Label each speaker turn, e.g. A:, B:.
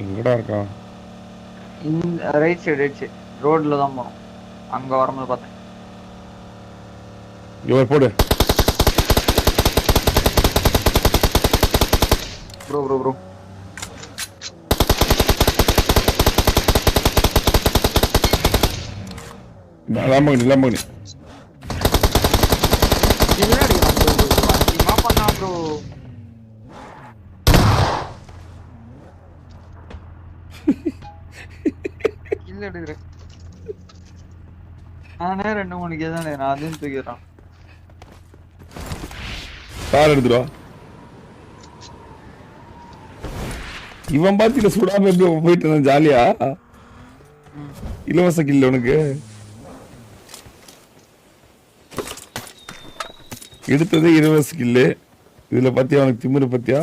A: எங்கடா இருக்கான்?
B: இந்த ரைட் சைடு ரோட்ல தான் போனோம். அங்க வரும்போது பார்த்தேன்.
A: இவர் போடு.
B: ப்ரோ
A: லம்பகனி
B: என்ன அடிக்கிறான் ப்ரோ? அதிகமா பண்ணா ப்ரோ. இல்ல எடுக்கிறேன். நானே 2-3 தான் நான் அதையும் தூக்கிடுறான்.
A: கார் எடுத்துடா. இவன் பாத்தியில சுடாம எப்படி போயிட்டு இருந்தான் ஜாலியா. இலவச கில்ல உனக்கு எடுத்ததே இலவச கில்லு. இதுல பாத்தியா அவனுக்கு திமிரு பத்தியா?